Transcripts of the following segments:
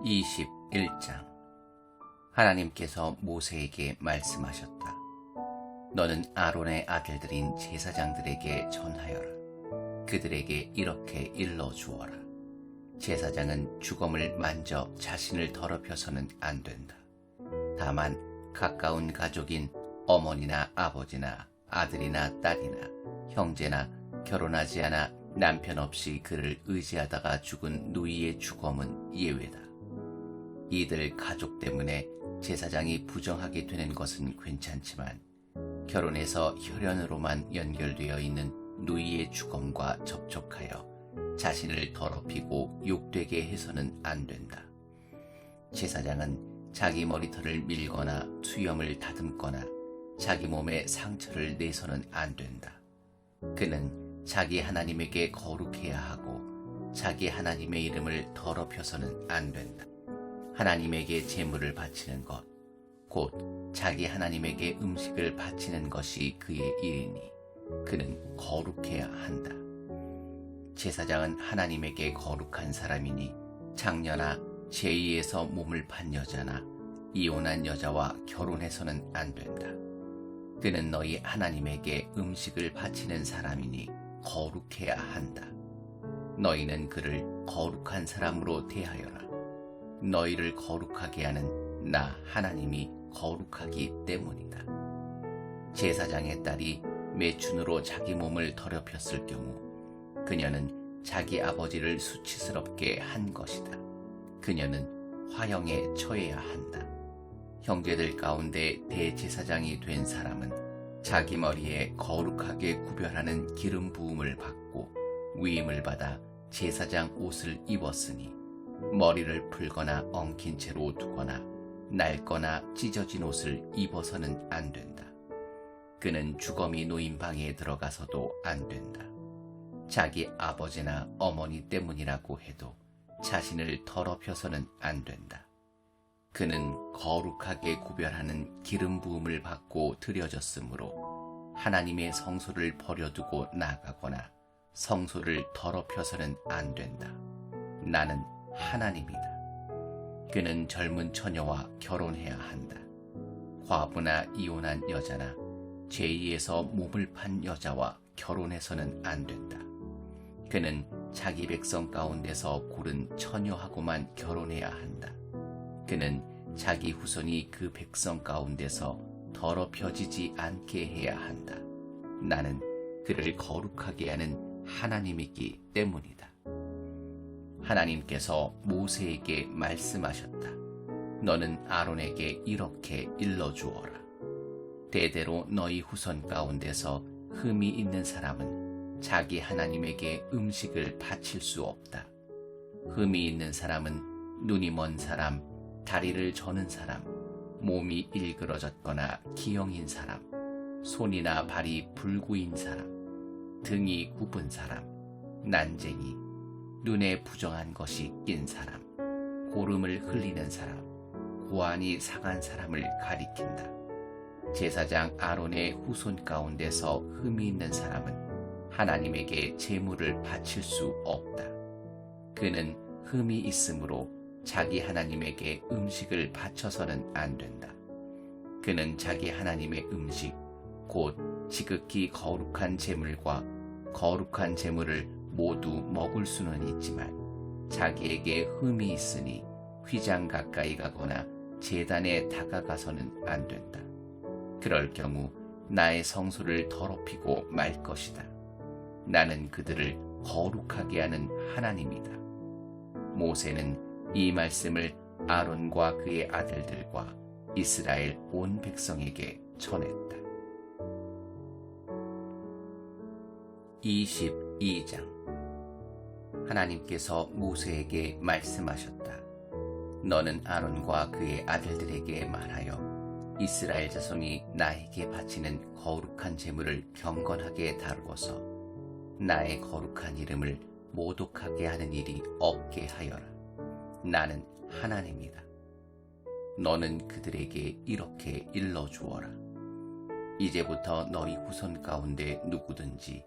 21장. 하나님께서 모세에게 말씀하셨다. 너는 아론의 아들들인 제사장들에게 전하여라. 그들에게 이렇게 일러주어라. 제사장은 주검을 만져 자신을 더럽혀서는 안 된다. 다만 가까운 가족인 어머니나 아버지나 아들이나 딸이나 형제나 결혼하지 않아 남편 없이 그를 의지하다가 죽은 누이의 주검은 예외다. 이들 가족 때문에 제사장이 부정하게 되는 것은 괜찮지만 결혼해서 혈연으로만 연결되어 있는 누이의 주검과 접촉하여 자신을 더럽히고 욕되게 해서는 안 된다. 제사장은 자기 머리털을 밀거나 수염을 다듬거나 자기 몸에 상처를 내서는 안 된다. 그는 자기 하나님에게 거룩해야 하고 자기 하나님의 이름을 더럽혀서는 안 된다. 하나님에게 제물을 바치는 것, 곧 자기 하나님에게 음식을 바치는 것이 그의 일이니 그는 거룩해야 한다. 제사장은 하나님에게 거룩한 사람이니 장녀나 제2에서 몸을 판 여자나 이혼한 여자와 결혼해서는 안 된다. 그는 너희 하나님에게 음식을 바치는 사람이니 거룩해야 한다. 너희는 그를 거룩한 사람으로 대하여라. 너희를 거룩하게 하는 나 하나님이 거룩하기 때문이다. 제사장의 딸이 매춘으로 자기 몸을 더럽혔을 경우 그녀는 자기 아버지를 수치스럽게 한 것이다. 그녀는 화형에 처해야 한다. 형제들 가운데 대제사장이 된 사람은 자기 머리에 거룩하게 구별하는 기름 부음을 받고 위임을 받아 제사장 옷을 입었으니 머리를 풀거나 엉킨 채로 두거나 낡거나 찢어진 옷을 입어서는 안 된다. 그는 주검이 놓인 방에 들어가서도 안 된다. 자기 아버지나 어머니 때문이라고 해도 자신을 더럽혀서는 안 된다. 그는 거룩하게 구별하는 기름 부음을 받고 드려졌으므로 하나님의 성소를 버려두고 나가거나 성소를 더럽혀서는 안 된다. 나는 하나님이다. 그는 젊은 처녀와 결혼해야 한다. 과부나 이혼한 여자나 제2에서 몸을 판 여자와 결혼해서는 안 된다. 그는 자기 백성 가운데서 고른 처녀하고만 결혼해야 한다. 그는 자기 후손이 그 백성 가운데서 더럽혀지지 않게 해야 한다. 나는 그를 거룩하게 하는 하나님이기 때문이다. 하나님께서 모세에게 말씀하셨다. 너는 아론에게 이렇게 일러주어라. 대대로 너희 후손 가운데서 흠이 있는 사람은 자기 하나님에게 음식을 바칠 수 없다. 흠이 있는 사람은 눈이 먼 사람, 다리를 저는 사람, 몸이 일그러졌거나 기형인 사람, 손이나 발이 불구인 사람, 등이 굽은 사람, 난쟁이, 눈에 부정한 것이 낀 사람, 고름을 흘리는 사람, 고안이 상한 사람을 가리킨다. 제사장 아론의 후손 가운데서 흠이 있는 사람은 하나님에게 제물을 바칠 수 없다. 그는 흠이 있으므로 자기 하나님에게 음식을 바쳐서는 안 된다. 그는 자기 하나님의 음식, 곧 지극히 거룩한 제물과 거룩한 제물을 모두 먹을 수는 있지만 자기에게 흠이 있으니 휘장 가까이 가거나 제단에 다가가서는 안 된다. 그럴 경우 나의 성소를 더럽히고 말 것이다. 나는 그들을 거룩하게 하는 하나님이다. 모세는 이 말씀을 아론과 그의 아들들과 이스라엘 온 백성에게 전했다. 22장. 하나님께서 모세에게 말씀하셨다. 너는 아론과 그의 아들들에게 말하여 이스라엘 자손이 나에게 바치는 거룩한 제물을 경건하게 다루어서 나의 거룩한 이름을 모독하게 하는 일이 없게 하여라. 나는 하나님이다. 너는 그들에게 이렇게 일러주어라. 이제부터 너희 후손 가운데 누구든지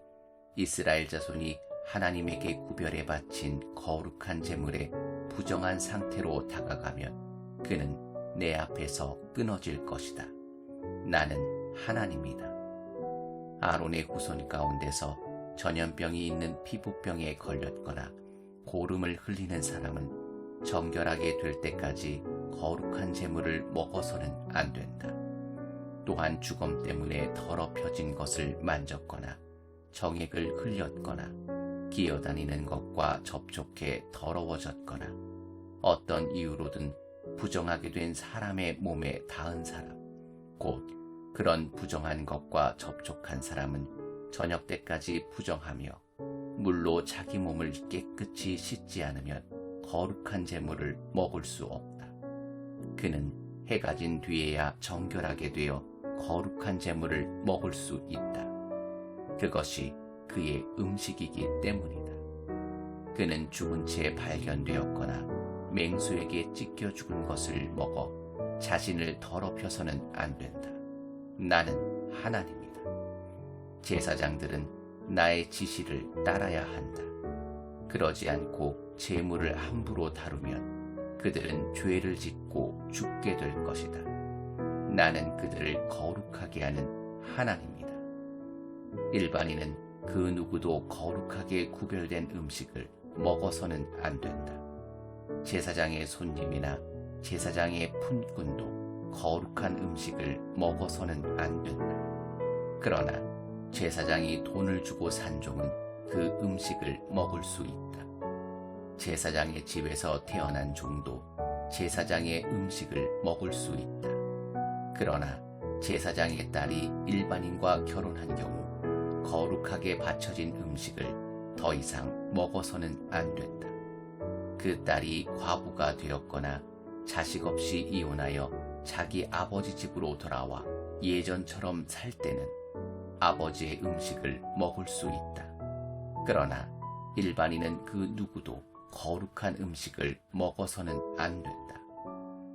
이스라엘 자손이 하나님에게 구별해 바친 거룩한 제물에 부정한 상태로 다가가면 그는 내 앞에서 끊어질 것이다. 나는 하나님이다. 아론의 후손 가운데서 전염병이 있는 피부병에 걸렸거나 고름을 흘리는 사람은 정결하게 될 때까지 거룩한 제물을 먹어서는 안 된다. 또한 죽음 때문에 더럽혀진 것을 만졌거나 정액을 흘렸거나 기어다니는 것과 접촉해 더러워졌거나 어떤 이유로든 부정하게 된 사람의 몸에 닿은 사람, 곧 그런 부정한 것과 접촉한 사람은 저녁 때까지 부정하며 물로 자기 몸을 깨끗이 씻지 않으면 거룩한 제물을 먹을 수 없다. 그는 해가 진 뒤에야 정결하게 되어 거룩한 제물을 먹을 수 있다. 그것이 그의 음식이기 때문이다. 그는 죽은 채 발견되었거나 맹수에게 찢겨 죽은 것을 먹어 자신을 더럽혀서는 안 된다. 나는 하나님이다. 제사장들은 나의 지시를 따라야 한다. 그러지 않고 제물을 함부로 다루면 그들은 죄를 짓고 죽게 될 것이다. 나는 그들을 거룩하게 하는 하나님이다. 일반인은 그 누구도 거룩하게 구별된 음식을 먹어서는 안 된다. 제사장의 손님이나 제사장의 품꾼도 거룩한 음식을 먹어서는 안 된다. 그러나 제사장이 돈을 주고 산 종은 그 음식을 먹을 수 있다. 제사장의 집에서 태어난 종도 제사장의 음식을 먹을 수 있다. 그러나 제사장의 딸이 일반인과 결혼한 경우 거룩하게 바쳐진 음식을 더 이상 먹어서는 안 된다. 그 딸이 과부가 되었거나 자식 없이 이혼하여 자기 아버지 집으로 돌아와 예전처럼 살 때는 아버지의 음식을 먹을 수 있다. 그러나 일반인은 그 누구도 거룩한 음식을 먹어서는 안 된다.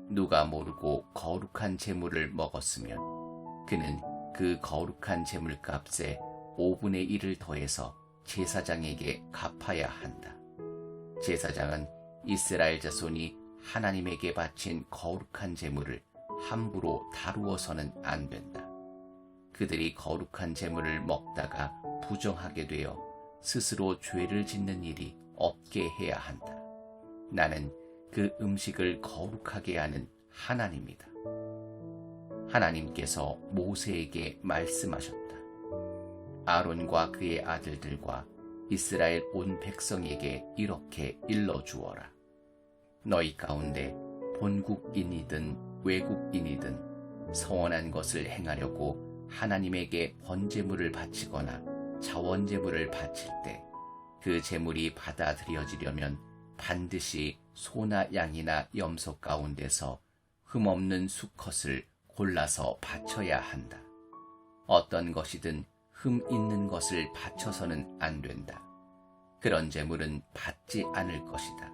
누가 모르고 거룩한 제물을 먹었으면 그는 그 거룩한 제물값에 5분의 1을 더해서 제사장에게 갚아야 한다. 제사장은 이스라엘 자손이 하나님에게 바친 거룩한 제물을 함부로 다루어서는 안 된다. 그들이 거룩한 제물을 먹다가 부정하게 되어 스스로 죄를 짓는 일이 없게 해야 한다. 나는 그 음식을 거룩하게 하는 하나님이다. 하나님께서 모세에게 말씀하셨다. 아론과 그의 아들들과 이스라엘 온 백성에게 이렇게 일러주어라. 너희 가운데 본국인이든 외국인이든 서원한 것을 행하려고 하나님에게 번제물을 바치거나 자원제물을 바칠 때 그 제물이 받아들여지려면 반드시 소나 양이나 염소 가운데서 흠없는 수컷을 골라서 바쳐야 한다. 어떤 것이든 흠 있는 것을 바쳐서는 안 된다. 그런 제물은 받지 않을 것이다.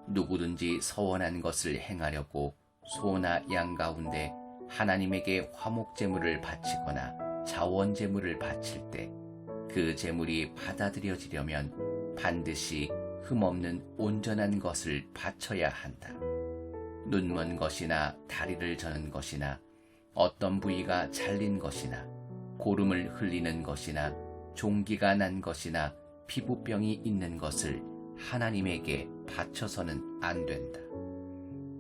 누구든지 서원한 것을 행하려고 소나 양 가운데 하나님에게 화목제물을 바치거나 자원제물을 바칠 때 그 제물이 받아들여지려면 반드시 흠없는 온전한 것을 바쳐야 한다. 눈먼 것이나 다리를 저는 것이나 어떤 부위가 잘린 것이나 고름을 흘리는 것이나 종기가 난 것이나 피부병이 있는 것을 하나님에게 바쳐서는 안 된다.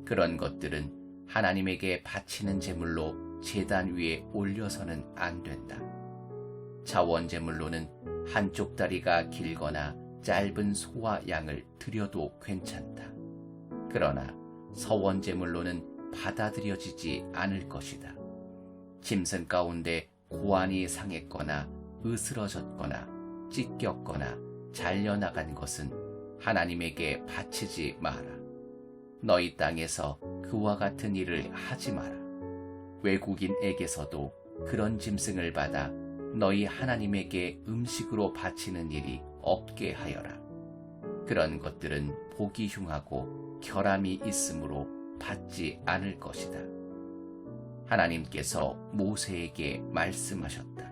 그런 것들은 하나님에게 바치는 제물로 제단 위에 올려서는 안 된다. 자원제물로는 한쪽 다리가 길거나 짧은 소와 양을 드려도 괜찮다. 그러나 서원제물로는 받아들여지지 않을 것이다. 짐승 가운데 고안이 상했거나 으스러졌거나 찢겼거나 잘려나간 것은 하나님에게 바치지 마라. 너희 땅에서 그와 같은 일을 하지 마라. 외국인에게서도 그런 짐승을 받아 너희 하나님에게 음식으로 바치는 일이 없게 하여라. 그런 것들은 보기 흉하고 결함이 있으므로 받지 않을 것이다. 하나님께서 모세에게 말씀하셨다.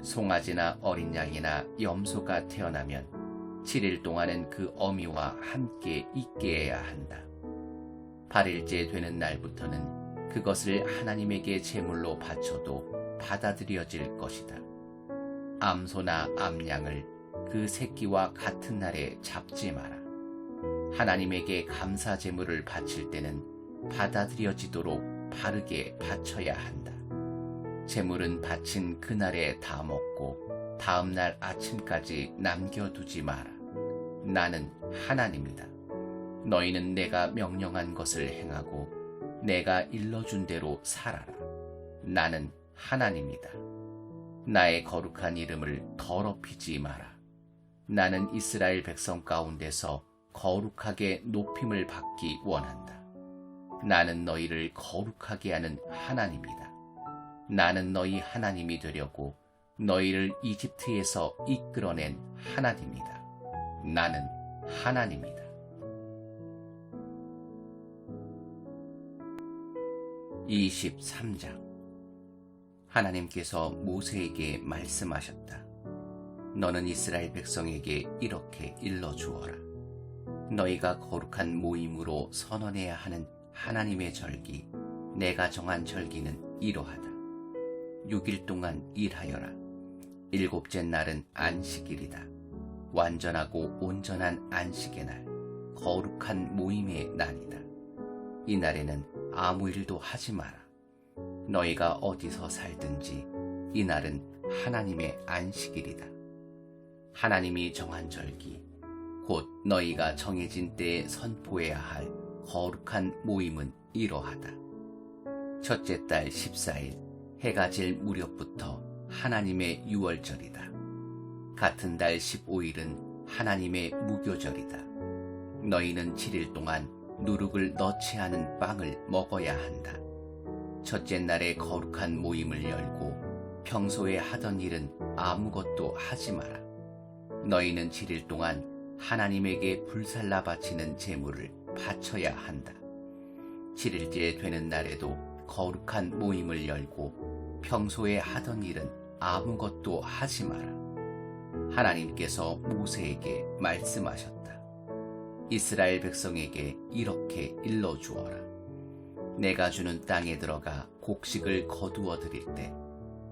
송아지나 어린 양이나 염소가 태어나면 7일 동안은 그 어미와 함께 있게 해야 한다. 8일째 되는 날부터는 그것을 하나님에게 제물로 바쳐도 받아들여질 것이다. 암소나 암양을 그 새끼와 같은 날에 잡지 마라. 하나님에게 감사 제물을 바칠 때는 받아들여지도록 바르게 바쳐야 한다. 제물은 바친 그날에 다 먹고 다음 날 아침까지 남겨두지 마라. 나는 하나님이다. 너희는 내가 명령한 것을 행하고 내가 일러준 대로 살아라. 나는 하나님이다. 나의 거룩한 이름을 더럽히지 마라. 나는 이스라엘 백성 가운데서 거룩하게 높임을 받기 원한다. 나는 너희를 거룩하게 하는 하나님이다. 나는 너희 하나님이 되려고 너희를 이집트에서 이끌어낸 하나님이다. 나는 하나님이다. (23장) 하나님께서 모세에게 말씀하셨다. 너는 이스라엘 백성에게 이렇게 일러주어라. 너희가 거룩한 모임으로 선언해야 하는 하나님의 절기, 내가 정한 절기는 이러하다. 6일 동안 일하여라. 7째 날은 안식일이다. 완전하고 온전한 안식의 날, 거룩한 모임의 날이다. 이 날에는 아무 일도 하지 마라. 너희가 어디서 살든지 이 날은 하나님의 안식일이다. 하나님이 정한 절기, 곧 너희가 정해진 때에 선포해야 할 거룩한 모임은 이러하다. 첫째 달 14일 해가 질 무렵부터 하나님의 유월절이다. 같은 달 15일은 하나님의 무교절이다. 너희는 7일 동안 누룩을 넣지 않은 빵을 먹어야 한다. 첫째 날에 거룩한 모임을 열고 평소에 하던 일은 아무것도 하지 마라. 너희는 7일 동안 하나님에게 불살라 바치는 제물을 바쳐야 한다. 7일째 되는 날에도 거룩한 모임을 열고 평소에 하던 일은 아무것도 하지 마라. 하나님께서 모세에게 말씀하셨다. 이스라엘 백성에게 이렇게 일러주어라. 내가 주는 땅에 들어가 곡식을 거두어 드릴 때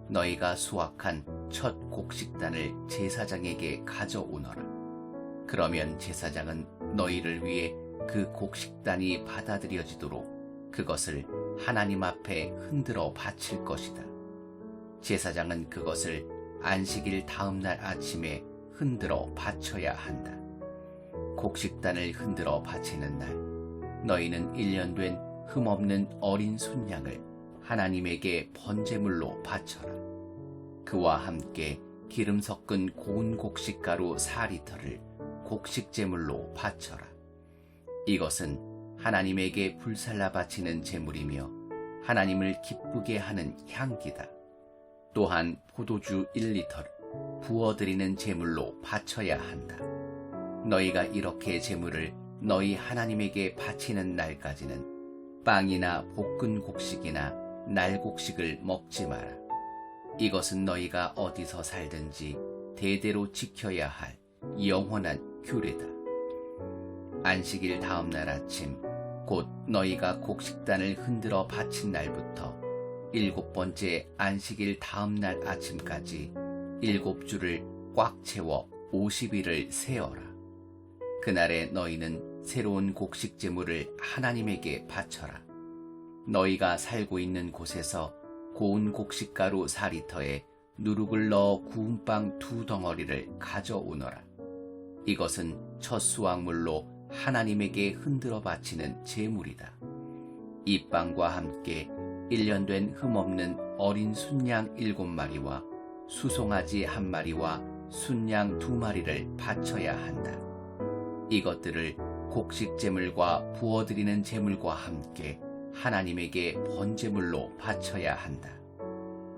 너희가 수확한 첫 곡식단을 제사장에게 가져오너라. 그러면 제사장은 너희를 위해 그 곡식단이 받아들여지도록 그것을 하나님 앞에 흔들어 바칠 것이다. 제사장은 그것을 안식일 다음 날 아침에 흔들어 바쳐야 한다. 곡식단을 흔들어 바치는 날 너희는 1년 된 흠없는 어린 순양을 하나님에게 번제물로 바쳐라. 그와 함께 기름 섞은 고운 곡식가루 4리터를 곡식제물로 바쳐라. 이것은 하나님에게 불살라 바치는 제물이며 하나님을 기쁘게 하는 향기다. 또한 포도주 1리터를 부어드리는 제물로 바쳐야 한다. 너희가 이렇게 제물을 너희 하나님에게 바치는 날까지는 빵이나 볶은 곡식이나 날곡식을 먹지 마라. 이것은 너희가 어디서 살든지 대대로 지켜야 할 영원한 규례다. 안식일 다음 날 아침 곧 너희가 곡식단을 흔들어 바친 날부터 7번째 안식일 다음 날 아침까지 7주를 꽉 채워 50일을 세어라. 그날에 너희는 새로운 곡식 제물을 하나님에게 바쳐라. 너희가 살고 있는 곳에서 고운 곡식가루 4리터에 누룩을 넣어 구운 빵 2덩어리를 가져오너라. 이것은 첫 수확물로 하나님에게 흔들어 바치는 제물이다. 이 빵과 함께 1년 된 흠없는 어린 순양 7마리와 수송아지 1마리와 순양 2마리를 바쳐야 한다. 이것들을 곡식 제물과 부어드리는 제물과 함께 하나님에게 번제물로 바쳐야 한다.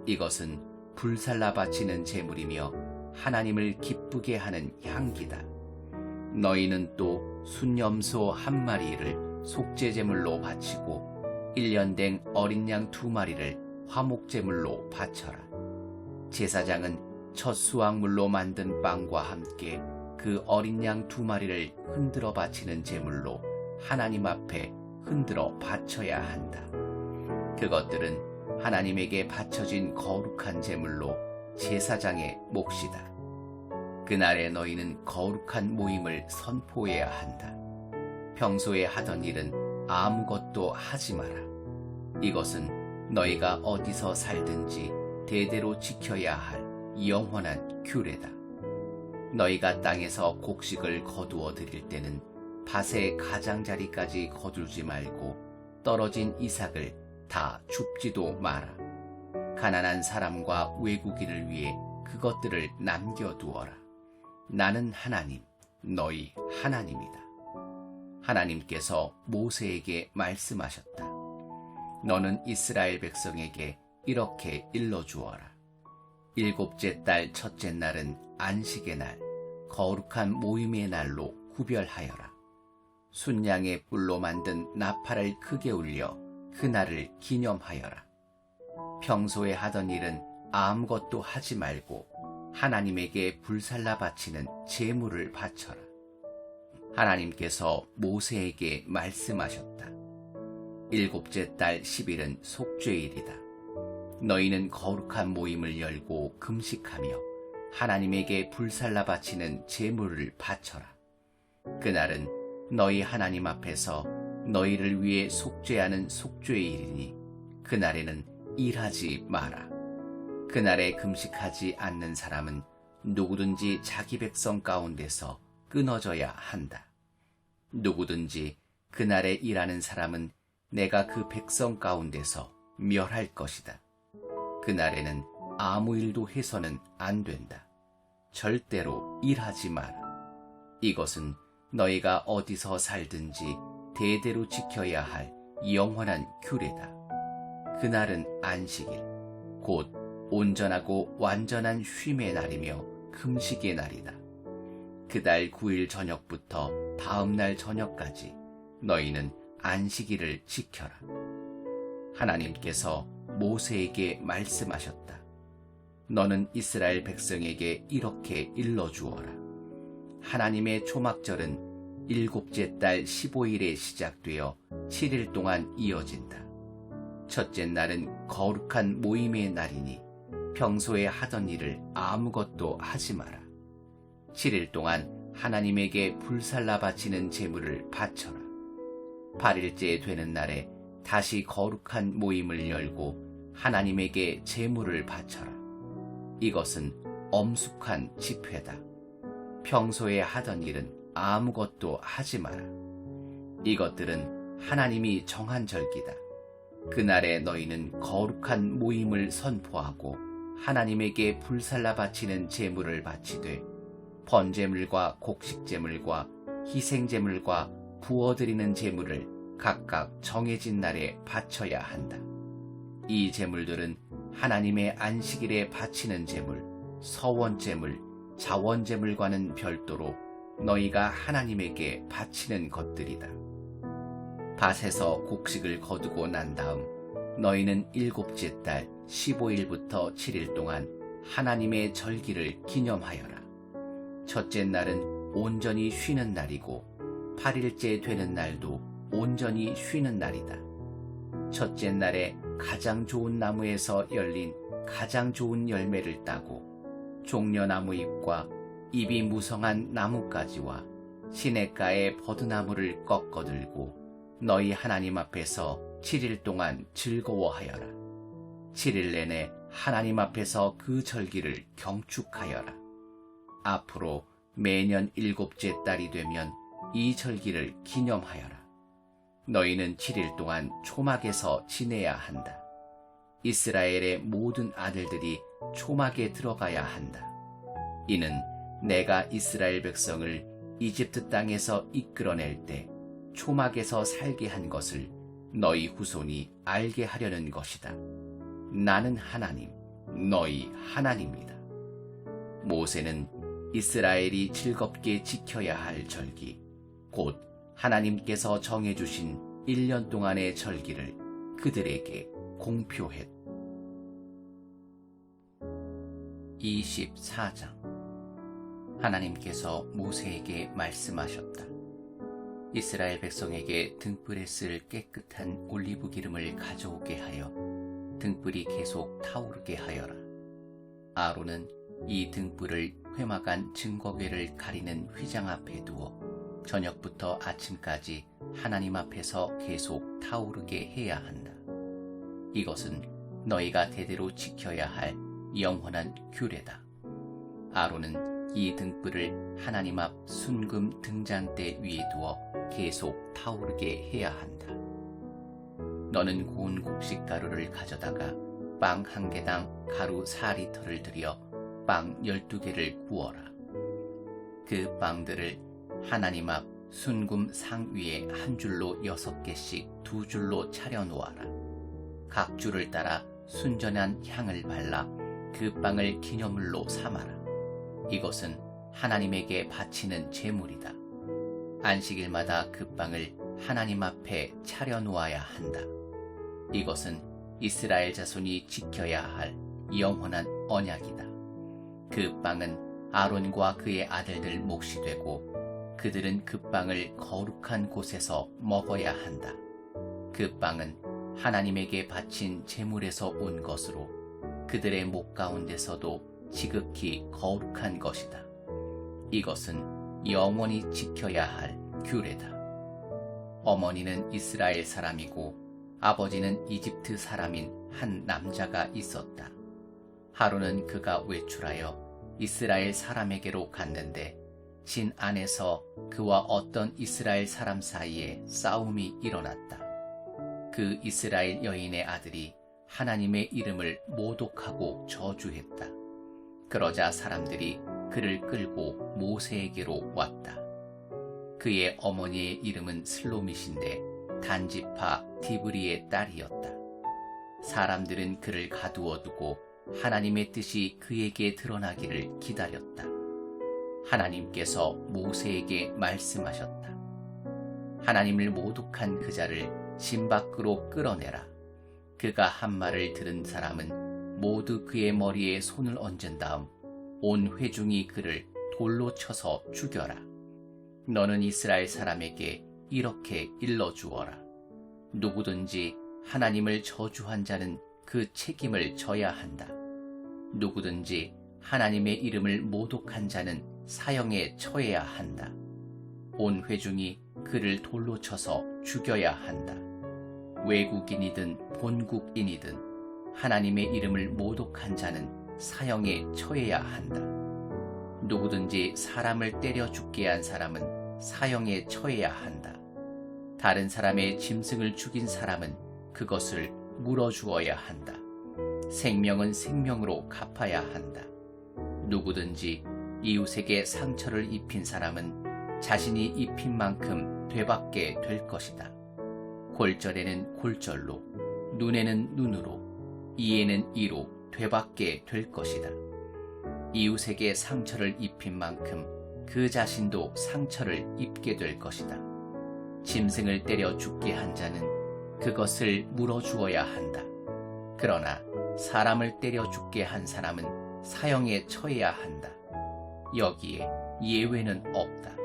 이것은 불살라 바치는 제물이며 하나님을 기쁘게 하는 향기다. 너희는 또 순염소 1마리를 속죄제물로 바치고 1년 된 어린 양 2마리를 화목제물로 바쳐라. 제사장은 첫 수확물로 만든 빵과 함께 그 어린 양 2마리를 흔들어 바치는 제물로 하나님 앞에 흔들어 바쳐야 한다. 그것들은 하나님에게 바쳐진 거룩한 제물로 제사장의 몫이다. 그날에 너희는 거룩한 모임을 선포해야 한다. 평소에 하던 일은 아무것도 하지 마라. 이것은 너희가 어디서 살든지 대대로 지켜야 할 영원한 규례다. 너희가 땅에서 곡식을 거두어 드릴 때는 밭의 가장자리까지 거두지 말고 떨어진 이삭을 다 줍지도 마라. 가난한 사람과 외국인을 위해 그것들을 남겨두어라. 나는 하나님, 너희 하나님이다. 하나님께서 모세에게 말씀하셨다. 너는 이스라엘 백성에게 이렇게 일러주어라. 7째 달 첫째 날은 안식의 날, 거룩한 모임의 날로 구별하여라. 순양의 뿔로 만든 나팔을 크게 울려 그날을 기념하여라. 평소에 하던 일은 아무것도 하지 말고 하나님에게 불살라 바치는 제물을 바쳐라. 하나님께서 모세에게 말씀하셨다. 7째 달 10일은 속죄일이다. 너희는 거룩한 모임을 열고 금식하며 하나님에게 불살라 바치는 제물을 바쳐라. 그날은 너희 하나님 앞에서 너희를 위해 속죄하는 속죄일이니 그날에는 일하지 마라. 그날에 금식하지 않는 사람은 누구든지 자기 백성 가운데서 끊어져야 한다. 누구든지 그날에 일하는 사람은 내가 그 백성 가운데서 멸할 것이다. 그날에는 아무 일도 해서는 안 된다. 절대로 일하지 마라. 이것은 너희가 어디서 살든지 대대로 지켜야 할 영원한 규례다. 그날은 안식일, 곧 온전하고 완전한 쉼의 날이며 금식의 날이다. 그달 9일 저녁부터 다음 날 저녁까지 너희는 안식일을 지켜라. 하나님께서 모세에게 말씀하셨다. 너는 이스라엘 백성에게 이렇게 일러주어라. 하나님의 초막절은 7째 달 15일에 시작되어 7일 동안 이어진다. 첫째 날은 거룩한 모임의 날이니 평소에 하던 일을 아무것도 하지 마라. 7일 동안 하나님에게 불살라 바치는 제물을 바쳐라. 8일째 되는 날에 다시 거룩한 모임을 열고 하나님에게 제물을 바쳐라. 이것은 엄숙한 집회다. 평소에 하던 일은 아무것도 하지 마라. 이것들은 하나님이 정한 절기다. 그날에 너희는 거룩한 모임을 선포하고 하나님에게 불살라 바치는 제물을 바치되 번제물과 곡식제물과 희생제물과 부어드리는 제물을 각각 정해진 날에 바쳐야 한다. 이 제물들은 하나님의 안식일에 바치는 제물, 서원제물, 자원제물과는 별도로 너희가 하나님에게 바치는 것들이다. 밭에서 곡식을 거두고 난 다음 너희는 7째 달 15일부터 7일 동안 하나님의 절기를 기념하여라. 첫째 날은 온전히 쉬는 날이고 8일째 되는 날도 온전히 쉬는 날이다. 첫째 날에 가장 좋은 나무에서 열린 가장 좋은 열매를 따고 종려나무 잎과 잎이 무성한 나뭇가지와 시냇가의 버드나무를 꺾어들고 너희 하나님 앞에서 7일 동안 즐거워하여라. 7일 내내 하나님 앞에서 그 절기를 경축하여라. 앞으로 매년 7째 달이 되면 이 절기를 기념하여라. 너희는 7일 동안 초막에서 지내야 한다. 이스라엘의 모든 아들들이 초막에 들어가야 한다. 이는 내가 이스라엘 백성을 이집트 땅에서 이끌어낼 때 초막에서 살게 한 것을 너희 후손이 알게 하려는 것이다. 나는 하나님, 너희 하나님이다. 모세는 이스라엘이 즐겁게 지켜야 할 절기, 곧 하나님께서 정해주신 1년 동안의 절기를 그들에게 공표했다. 24장. 하나님께서 모세에게 말씀하셨다. 이스라엘 백성에게 등불에 쓸 깨끗한 올리브 기름을 가져오게 하여 등불이 계속 타오르게 하여라. 아론은 이 등불을 회막안 증거궤를 가리는 휘장 앞에 두어 저녁부터 아침까지 하나님 앞에서 계속 타오르게 해야 한다. 이것은 너희가 대대로 지켜야 할 영원한 규례다. 아론은 이 등불을 하나님 앞 순금 등잔대 위에 두어 계속 타오르게 해야 한다. 너는 고운 곡식 가루를 가져다가 빵 한 개당 가루 4리터를 들여 빵 12개를 구워라. 그 빵들을 하나님 앞 순금 상 위에 한 줄로 6개씩 2줄로 차려 놓아라. 각 줄을 따라 순전한 향을 발라 그 빵을 기념물로 삼아라. 이것은 하나님에게 바치는 제물이다. 안식일마다 그 빵을 하나님 앞에 차려 놓아야 한다. 이것은 이스라엘 자손이 지켜야 할 영원한 언약이다. 그 빵은 아론과 그의 아들들 몫이 되고 그들은 그 빵을 거룩한 곳에서 먹어야 한다. 그 빵은 하나님에게 바친 제물에서 온 것으로 그들의 목 가운데서도 지극히 거룩한 것이다. 이것은 영원히 지켜야 할 규례다. 어머니는 이스라엘 사람이고 아버지는 이집트 사람인 한 남자가 있었다. 하루는 그가 외출하여 이스라엘 사람에게로 갔는데 진 안에서 그와 어떤 이스라엘 사람 사이에 싸움이 일어났다. 그 이스라엘 여인의 아들이 하나님의 이름을 모독하고 저주했다. 그러자 사람들이 그를 끌고 모세에게로 왔다. 그의 어머니의 이름은 슬로밋인데 단지파 디브리의 딸이었다. 사람들은 그를 가두어 두고 하나님의 뜻이 그에게 드러나기를 기다렸다. 하나님께서 모세에게 말씀하셨다. 하나님을 모독한 그 자를 진 밖으로 끌어내라. 그가 한 말을 들은 사람은 모두 그의 머리에 손을 얹은 다음 온 회중이 그를 돌로 쳐서 죽여라. 너는 이스라엘 사람에게 이렇게 일러주어라. 누구든지 하나님을 저주한 자는 그 책임을 져야 한다. 누구든지 하나님의 이름을 모독한 자는 사형에 처해야 한다. 온 회중이 그를 돌로 쳐서 죽여야 한다. 외국인이든 본국인이든 하나님의 이름을 모독한 자는 사형에 처해야 한다. 누구든지 사람을 때려 죽게 한 사람은 사형에 처해야 한다. 다른 사람의 짐승을 죽인 사람은 그것을 물어주어야 한다. 생명은 생명으로 갚아야 한다. 누구든지 이웃에게 상처를 입힌 사람은 자신이 입힌 만큼 되받게 될 것이다. 골절에는 골절로, 눈에는 눈으로, 이에는 이로 되받게 될 것이다. 이웃에게 상처를 입힌 만큼 그 자신도 상처를 입게 될 것이다. 짐승을 때려 죽게 한 자는 그것을 물어주어야 한다. 그러나 사람을 때려 죽게 한 사람은 사형에 처해야 한다. 여기에 예외는 없다.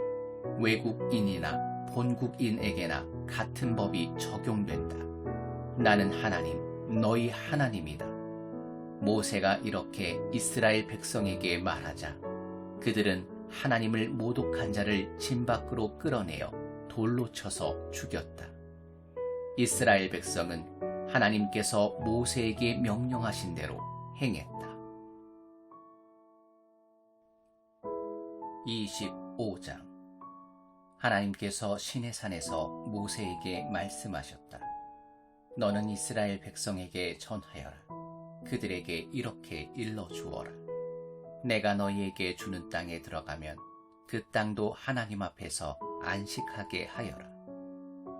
외국인이나 본국인에게나 같은 법이 적용된다. 나는 하나님, 너희 하나님이다. 모세가 이렇게 이스라엘 백성에게 말하자 그들은 하나님을 모독한 자를 진 밖으로 끌어내어 돌로 쳐서 죽였다. 이스라엘 백성은 하나님께서 모세에게 명령하신 대로 행했다. 25장. 하나님께서 시내산에서 모세에게 말씀하셨다. 너는 이스라엘 백성에게 전하여라. 그들에게 이렇게 일러주어라. 내가 너희에게 주는 땅에 들어가면 그 땅도 하나님 앞에서 안식하게 하여라.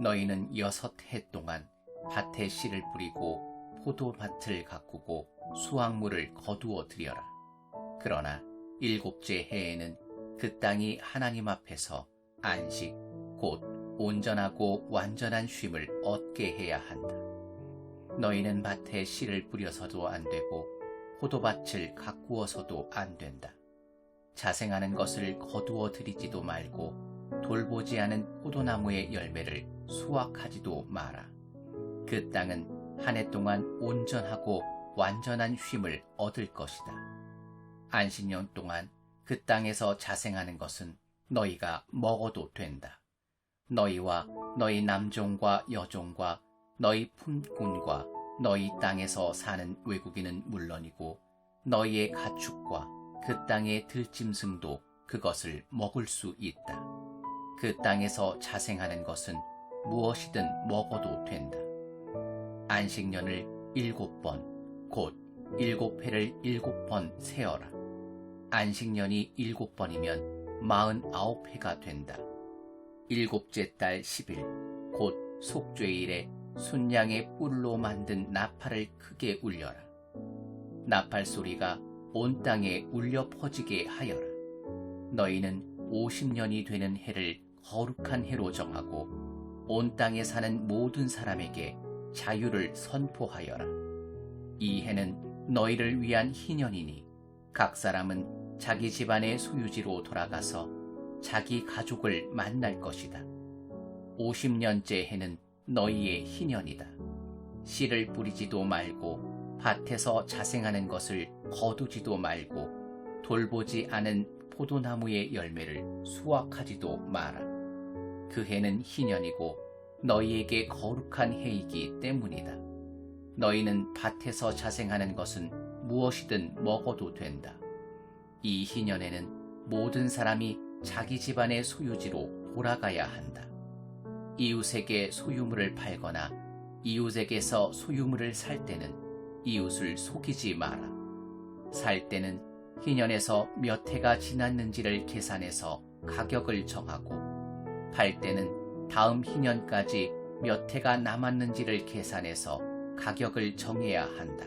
너희는 6해 동안 밭에 씨를 뿌리고 포도밭을 가꾸고 수확물을 거두어 들여라. 그러나 7째 해에는 그 땅이 하나님 앞에서 안식, 곧 온전하고 완전한 쉼을 얻게 해야 한다. 너희는 밭에 씨를 뿌려서도 안 되고 포도밭을 가꾸어서도 안 된다. 자생하는 것을 거두어 들이지도 말고 돌보지 않은 포도나무의 열매를 수확하지도 마라. 그 땅은 한 해 동안 온전하고 완전한 쉼을 얻을 것이다. 안식년 동안 그 땅에서 자생하는 것은 너희가 먹어도 된다. 너희와 너희 남종과 여종과 너희 품꾼과 너희 땅에서 사는 외국인은 물론이고 너희의 가축과 그 땅의 들짐승도 그것을 먹을 수 있다. 그 땅에서 자생하는 것은 무엇이든 먹어도 된다. 안식년을 7번, 곧 7회를 7번 세어라. 안식년이 7번이면 49회가 된다. 7째 달 10일, 곧 속죄일에 순양의 뿔로 만든 나팔을 크게 울려라. 나팔 소리가 온 땅에 울려 퍼지게 하여라. 너희는 50년이 되는 해를 거룩한 해로 정하고 온 땅에 사는 모든 사람에게 자유를 선포하여라. 이 해는 너희를 위한 희년이니 각 사람은 자기 집안의 소유지로 돌아가서 자기 가족을 만날 것이다. 50년째 해는 너희의 희년이다. 씨를 뿌리지도 말고 밭에서 자생하는 것을 거두지도 말고 돌보지 않은 포도나무의 열매를 수확하지도 마라. 그 해는 희년이고 너희에게 거룩한 해이기 때문이다. 너희는 밭에서 자생하는 것은 무엇이든 먹어도 된다. 이 희년에는 모든 사람이 자기 집안의 소유지로 돌아가야 한다. 이웃에게 소유물을 팔거나 이웃에게서 소유물을 살 때는 이웃을 속이지 마라. 살 때는 희년에서 몇 해가 지났는지를 계산해서 가격을 정하고 팔 때는 다음 희년까지 몇 해가 남았는지를 계산해서 가격을 정해야 한다.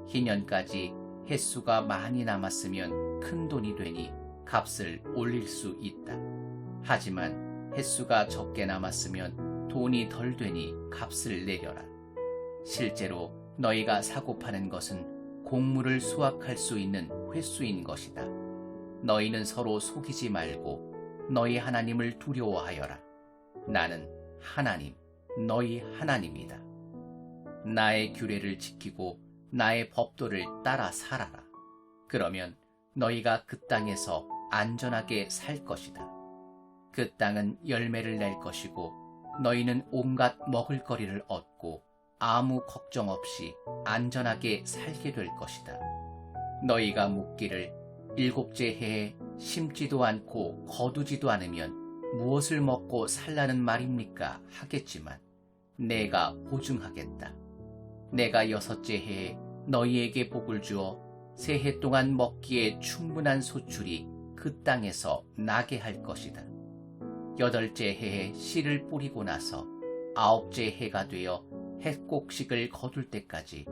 희년까지 횟수가 많이 남았으면 큰 돈이 되니 값을 올릴 수 있다. 하지만 횟수가 적게 남았으면 돈이 덜 되니 값을 내려라. 실제로 너희가 사고 파는 것은 곡물을 수확할 수 있는 횟수인 것이다. 너희는 서로 속이지 말고 너희 하나님을 두려워하여라. 나는 하나님, 너희 하나님이다. 나의 규례를 지키고 나의 법도를 따라 살아라. 그러면 너희가 그 땅에서 안전하게 살 것이다. 그 땅은 열매를 낼 것이고 너희는 온갖 먹을거리를 얻고 아무 걱정 없이 안전하게 살게 될 것이다. 너희가 묻기를 7째 해에 심지도 않고 거두지도 않으면 무엇을 먹고 살라는 말입니까? 하겠지만 내가 보증하겠다. 내가 6째 해에 너희에게 복을 주어 새해 동안 먹기에 충분한 소출이 그 땅에서 나게 할 것이다. 8째 해에 씨를 뿌리고 나서 9째 해가 되어 햇곡식을 거둘 때까지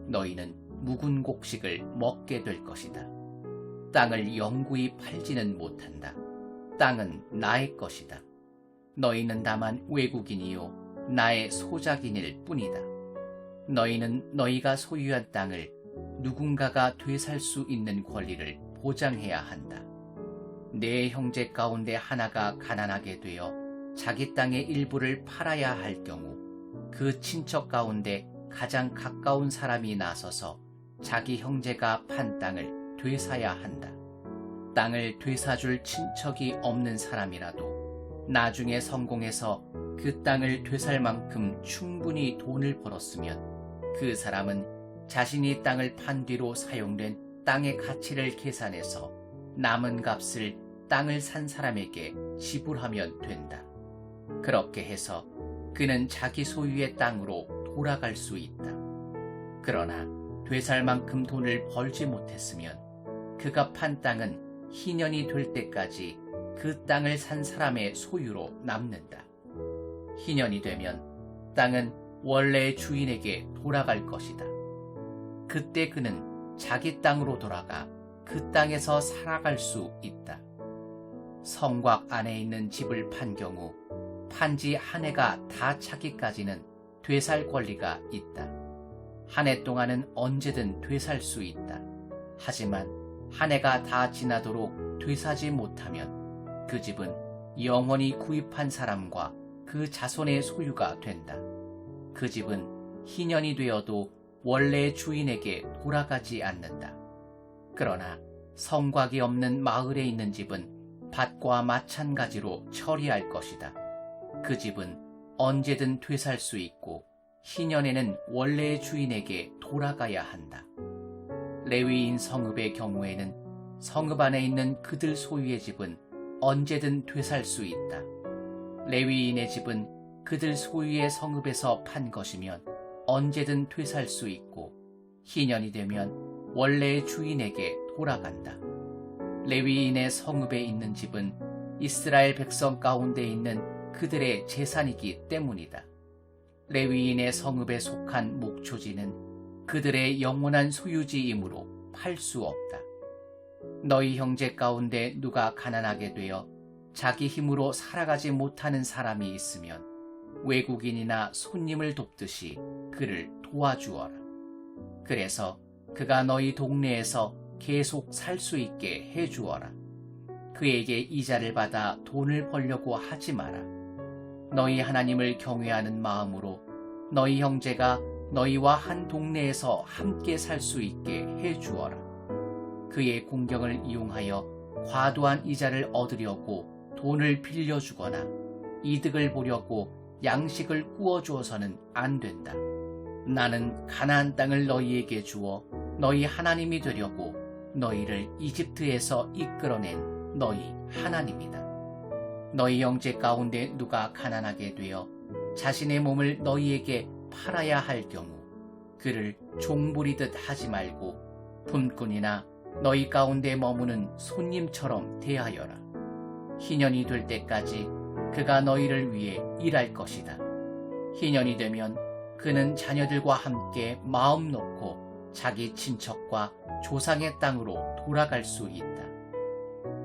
너희는 묵은 곡식을 먹게 될 것이다. 땅을 영구히 팔지는 못한다. 땅은 나의 것이다. 너희는 다만 외국인이요 나의 소작인일 뿐이다. 너희는 너희가 소유한 땅을 누군가가 되살 수 있는 권리를 보장해야 한다. 내 형제 가운데 하나가 가난하게 되어 자기 땅의 일부를 팔아야 할 경우 그 친척 가운데 가장 가까운 사람이 나서서 자기 형제가 판 땅을 되사야 한다. 땅을 되사줄 친척이 없는 사람이라도 나중에 성공해서 그 땅을 되살 만큼 충분히 돈을 벌었으면 그 사람은 자신이 땅을 판 뒤로 사용된 땅의 가치를 계산해서 남은 값을 땅을 산 사람에게 지불하면 된다. 그렇게 해서 그는 자기 소유의 땅으로 돌아갈 수 있다. 그러나 되살 만큼 돈을 벌지 못했으면 그가 판 땅은 희년이 될 때까지 그 땅을 산 사람의 소유로 남는다. 희년이 되면 땅은 원래의 주인에게 돌아갈 것이다. 그때 그는 자기 땅으로 돌아가 그 땅에서 살아갈 수 있다. 성곽 안에 있는 집을 판 경우 판지 한 해가 다 차기까지는 되살 권리가 있다. 한 해 동안은 언제든 되살 수 있다. 하지만 한 해가 다 지나도록 되사지 못하면 그 집은 영원히 구입한 사람과 그 자손의 소유가 된다. 그 집은 희년이 되어도 원래 주인에게 돌아가지 않는다. 그러나 성곽이 없는 마을에 있는 집은 밭과 마찬가지로 처리할 것이다. 그 집은 언제든 되살 수 있고 희년에는 원래의 주인에게 돌아가야 한다. 레위인 성읍의 경우에는 성읍 안에 있는 그들 소유의 집은 언제든 되살 수 있다. 레위인의 집은 그들 소유의 성읍에서 판 것이면 언제든 되살 수 있고 희년이 되면 원래의 주인에게 돌아간다. 레위인의 성읍에 있는 집은 이스라엘 백성 가운데 있는 그들의 재산이기 때문이다. 레위인의 성읍에 속한 목초지는 그들의 영원한 소유지이므로 팔 수 없다. 너희 형제 가운데 누가 가난하게 되어 자기 힘으로 살아가지 못하는 사람이 있으면 외국인이나 손님을 돕듯이 그를 도와주어라. 그래서 그가 너희 동네에서 계속 살 수 있게 해주어라. 그에게 이자를 받아 돈을 벌려고 하지 마라. 너희 하나님을 경외하는 마음으로 너희 형제가 너희와 한 동네에서 함께 살 수 있게 해주어라. 그의 공경을 이용하여 과도한 이자를 얻으려고 돈을 빌려주거나 이득을 보려고 양식을 구워주어서는 안 된다. 나는 가나안 땅을 너희에게 주어 너희 하나님이 되려고 너희를 이집트에서 이끌어낸 너희 하나님이다. 너희 형제 가운데 누가 가난하게 되어 자신의 몸을 너희에게 팔아야 할 경우 그를 종부리듯 하지 말고 품꾼이나 너희 가운데 머무는 손님처럼 대하여라. 희년이 될 때까지 그가 너희를 위해 일할 것이다. 희년이 되면 그는 자녀들과 함께 마음 놓고 자기 친척과 조상의 땅으로 돌아갈 수 있다.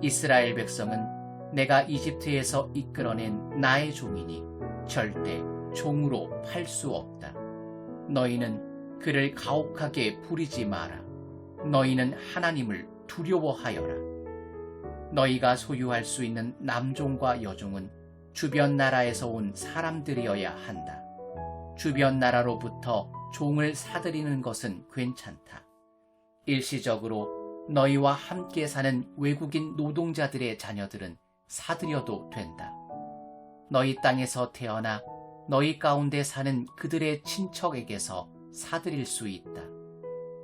이스라엘 백성은 내가 이집트에서 이끌어낸 나의 종이니 절대 종으로 팔 수 없다. 너희는 그를 가혹하게 부리지 마라. 너희는 하나님을 두려워하여라. 너희가 소유할 수 있는 남종과 여종은 주변 나라에서 온 사람들이어야 한다. 주변 나라로부터 종을 사들이는 것은 괜찮다. 일시적으로 너희와 함께 사는 외국인 노동자들의 자녀들은 사들여도 된다. 너희 땅에서 태어나 너희 가운데 사는 그들의 친척에게서 사들일 수 있다.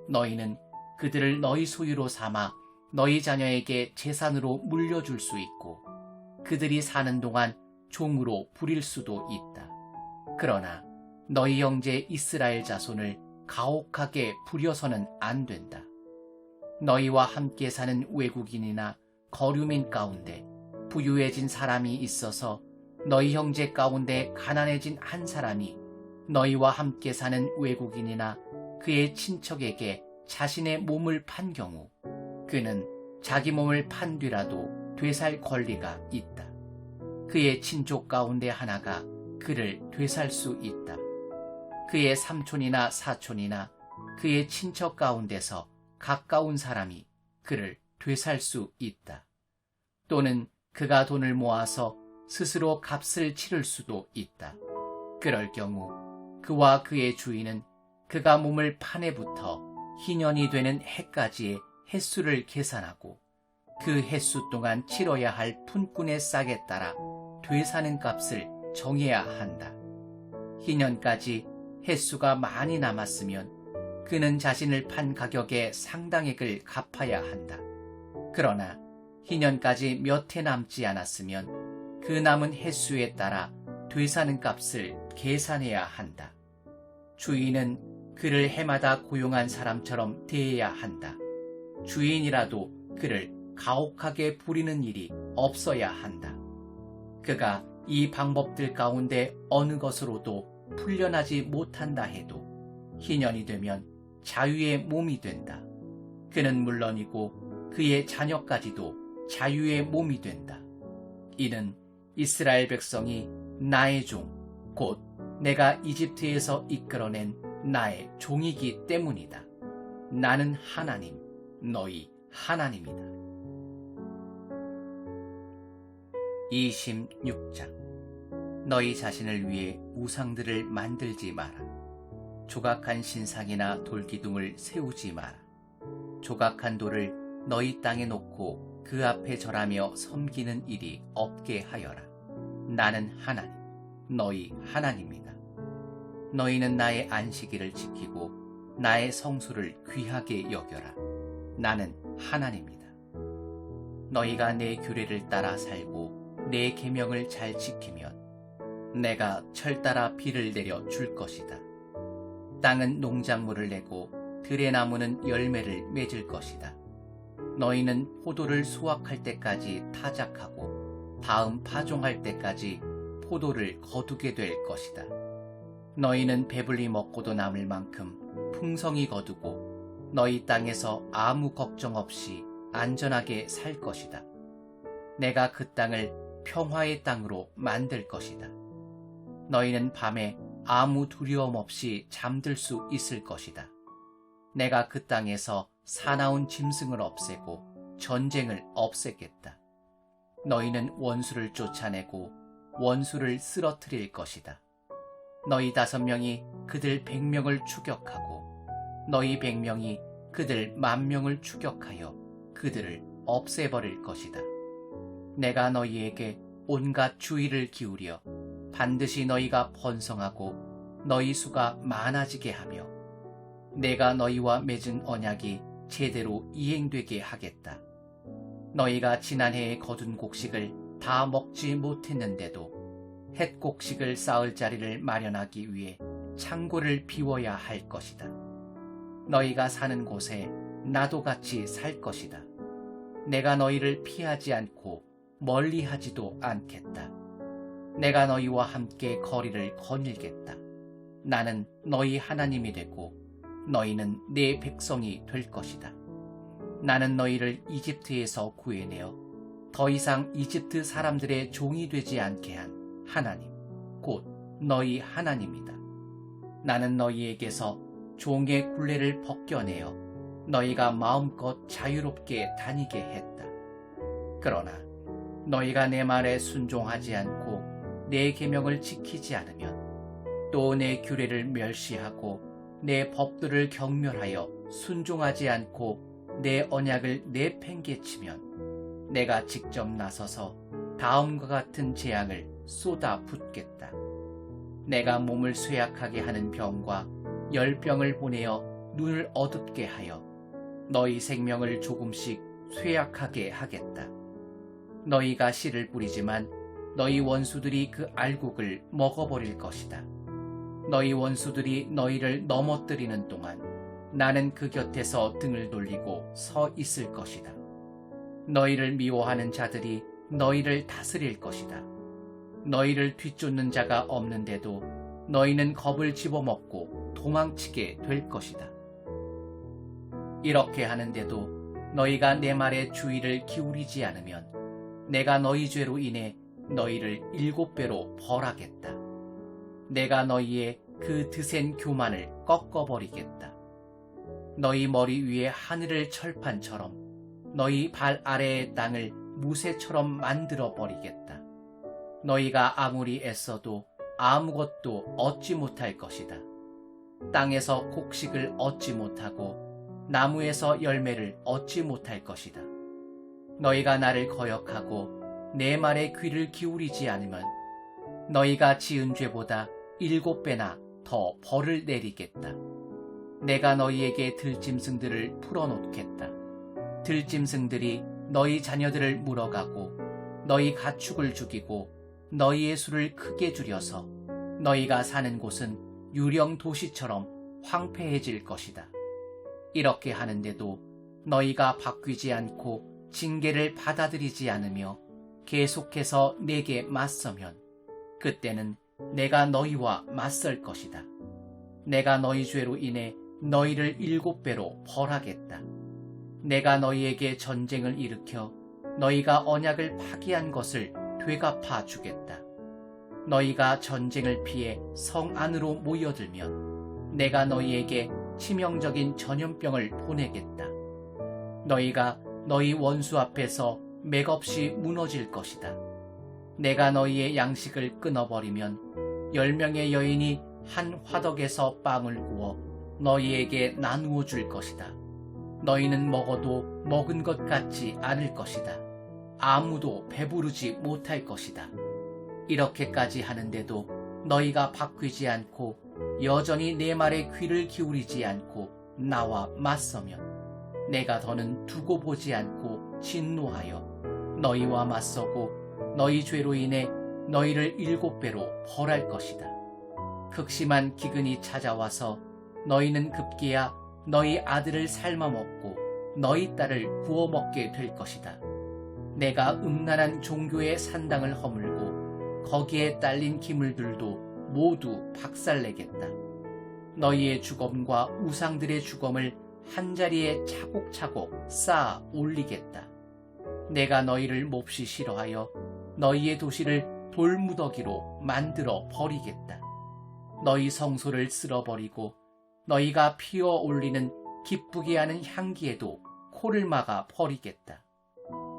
너희는 그들을 너희 소유로 삼아 너희 자녀에게 재산으로 물려줄 수 있고 그들이 사는 동안 종으로 부릴 수도 있다. 그러나 너희 형제 이스라엘 자손을 가혹하게 부려서는 안 된다. 너희와 함께 사는 외국인이나 거류민 가운데 부유해진 사람이 있어서 너희 형제 가운데 가난해진 한 사람이 너희와 함께 사는 외국인이나 그의 친척에게 자신의 몸을 판 경우 그는 자기 몸을 판 뒤라도 되살 권리가 있다. 그의 친족 가운데 하나가 그를 되살 수 있다. 그의 삼촌이나 사촌이나 그의 친척 가운데서 가까운 사람이 그를 되살 수 있다. 또는 그가 돈을 모아서 스스로 값을 치를 수도 있다. 그럴 경우 그와 그의 주인은 그가 몸을 판 해부터 희년이 되는 해까지의 횟수를 계산하고 그 횟수 동안 치러야 할 품꾼의 싹에 따라 되사는 값을 정해야 한다. 희년까지 횟수가 많이 남았으면 그는 자신을 판 가격의 상당액을 갚아야 한다. 그러나 희년까지 몇 해 남지 않았으면 그 남은 횟수에 따라 되사는 값을 계산해야 한다. 주인은 그를 해마다 고용한 사람처럼 대해야 한다. 주인이라도 그를 가혹하게 부리는 일이 없어야 한다. 그가 이 방법들 가운데 어느 것으로도 풀려나지 못한다 해도 희년이 되면 자유의 몸이 된다. 그는 물론이고 그의 자녀까지도 자유의 몸이 된다. 이는 이스라엘 백성이 나의 종, 곧 내가 이집트에서 이끌어낸 나의 종이기 때문이다. 나는 하나님, 너희 하나님이다. 26장. 너희 자신을 위해 우상들을 만들지 마라. 조각한 신상이나 돌기둥을 세우지 마라. 조각한 돌을 너희 땅에 놓고 그 앞에 절하며 섬기는 일이 없게 하여라. 나는 하나님, 너희 하나님이다. 너희는 나의 안식일을 지키고 나의 성수를 귀하게 여겨라. 나는 하나님이다. 너희가 내 규례를 따라 살고 내 계명을 잘 지키면 내가 철 따라 비를 내려 줄 것이다. 땅은 농작물을 내고 들의 나무는 열매를 맺을 것이다. 너희는 포도를 수확할 때까지 타작하고 다음 파종할 때까지 포도를 거두게 될 것이다. 너희는 배불리 먹고도 남을 만큼 풍성히 거두고 너희 땅에서 아무 걱정 없이 안전하게 살 것이다. 내가 그 땅을 평화의 땅으로 만들 것이다. 너희는 밤에 아무 두려움 없이 잠들 수 있을 것이다. 내가 그 땅에서 사나운 짐승을 없애고 전쟁을 없애겠다. 너희는 원수를 쫓아내고 원수를 쓰러뜨릴 것이다. 너희 5명이 그들 100명을 추격하고 너희 100명이 그들 10,000명을 추격하여 그들을 없애버릴 것이다. 내가 너희에게 온갖 주의를 기울여 반드시 너희가 번성하고 너희 수가 많아지게 하며 내가 너희와 맺은 언약이 제대로 이행되게 하겠다. 너희가 지난해에 거둔 곡식을 다 먹지 못했는데도 햇곡식을 쌓을 자리를 마련하기 위해 창고를 비워야 할 것이다. 너희가 사는 곳에 나도 같이 살 것이다. 내가 너희를 피하지 않고 멀리하지도 않겠다. 내가 너희와 함께 거리를 거닐겠다. 나는 너희 하나님이 되고 너희는 내 백성이 될 것이다. 나는 너희를 이집트에서 구해내어 더 이상 이집트 사람들의 종이 되지 않게 한 하나님, 곧 너희 하나님이다. 나는 너희에게서 종의 굴레를 벗겨내어 너희가 마음껏 자유롭게 다니게 했다. 그러나 너희가 내 말에 순종하지 않고 내 계명을 지키지 않으면 또 내 규례를 멸시하고 내 법들을 경멸하여 순종하지 않고 내 언약을 내팽개치면 내가 직접 나서서 다음과 같은 재앙을 쏟아 붓겠다. 내가 몸을 쇠약하게 하는 병과 열병을 보내어 눈을 어둡게 하여 너희 생명을 조금씩 쇠약하게 하겠다. 너희가 씨를 뿌리지만 너희 원수들이 그 알곡을 먹어버릴 것이다. 너희 원수들이 너희를 넘어뜨리는 동안 나는 그 곁에서 등을 돌리고 서 있을 것이다. 너희를 미워하는 자들이 너희를 다스릴 것이다. 너희를 뒤쫓는 자가 없는데도 너희는 겁을 집어먹고 도망치게 될 것이다. 이렇게 하는데도 너희가 내 말에 주의를 기울이지 않으면 내가 너희 죄로 인해 너희를 7배로 벌하겠다. 내가 너희의 그 드센 교만을 꺾어버리겠다. 너희 머리 위에 하늘을 철판처럼 너희 발 아래의 땅을 무쇠처럼 만들어버리겠다. 너희가 아무리 애써도 아무것도 얻지 못할 것이다. 땅에서 곡식을 얻지 못하고 나무에서 열매를 얻지 못할 것이다. 너희가 나를 거역하고 내 말에 귀를 기울이지 않으면 너희가 지은 죄보다 7배나 더 벌을 내리겠다. 내가 너희에게 들짐승들을 풀어놓겠다. 들짐승들이 너희 자녀들을 물어가고 너희 가축을 죽이고 너희의 수를 크게 줄여서 너희가 사는 곳은 유령 도시처럼 황폐해질 것이다. 이렇게 하는데도 너희가 바뀌지 않고 징계를 받아들이지 않으며 계속해서 내게 맞서면 그때는 내가 너희와 맞설 것이다. 내가 너희 죄로 인해 너희를 7배로 벌하겠다. 내가 너희에게 전쟁을 일으켜 너희가 언약을 파기한 것을 되갚아 주겠다. 너희가 전쟁을 피해 성 안으로 모여들면 내가 너희에게 치명적인 전염병을 보내겠다. 너희가 너희 원수 앞에서 맥없이 무너질 것이다. 내가 너희의 양식을 끊어버리면 10명의 여인이 한 화덕에서 빵을 구워 너희에게 나누어 줄 것이다. 너희는 먹어도 먹은 것 같지 않을 것이다. 아무도 배부르지 못할 것이다. 이렇게까지 하는데도 너희가 바뀌지 않고 여전히 내 말에 귀를 기울이지 않고 나와 맞서면 내가 더는 두고 보지 않고 진노하여 너희와 맞서고 너희 죄로 인해 너희를 7배로 벌할 것이다. 극심한 기근이 찾아와서 너희는 급기야 너희 아들을 삶아먹고 너희 딸을 구워먹게 될 것이다. 내가 음란한 종교의 산당을 허물고 거기에 딸린 기물들도 모두 박살내겠다. 너희의 주검과 우상들의 주검을 한자리에 차곡차곡 쌓아 올리겠다. 내가 너희를 몹시 싫어하여 너희의 도시를 돌무더기로 만들어 버리겠다. 너희 성소를 쓸어버리고 너희가 피워 올리는 기쁘게 하는 향기에도 코를 막아 버리겠다.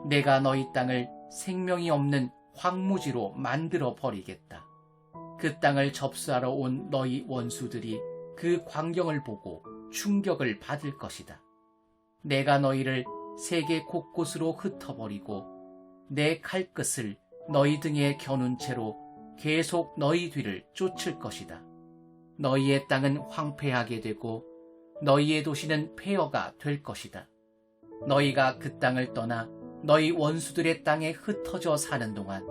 내가 너희 땅을 생명이 없는 황무지로 만들어 버리겠다. 그 땅을 접수하러 온 너희 원수들이 그 광경을 보고 충격을 받을 것이다. 내가 너희를 세계 곳곳으로 흩어버리고 내 칼끝을 너희 등에 겨눈 채로 계속 너희 뒤를 쫓을 것이다. 너희의 땅은 황폐하게 되고 너희의 도시는 폐허가 될 것이다. 너희가 그 땅을 떠나 너희 원수들의 땅에 흩어져 사는 동안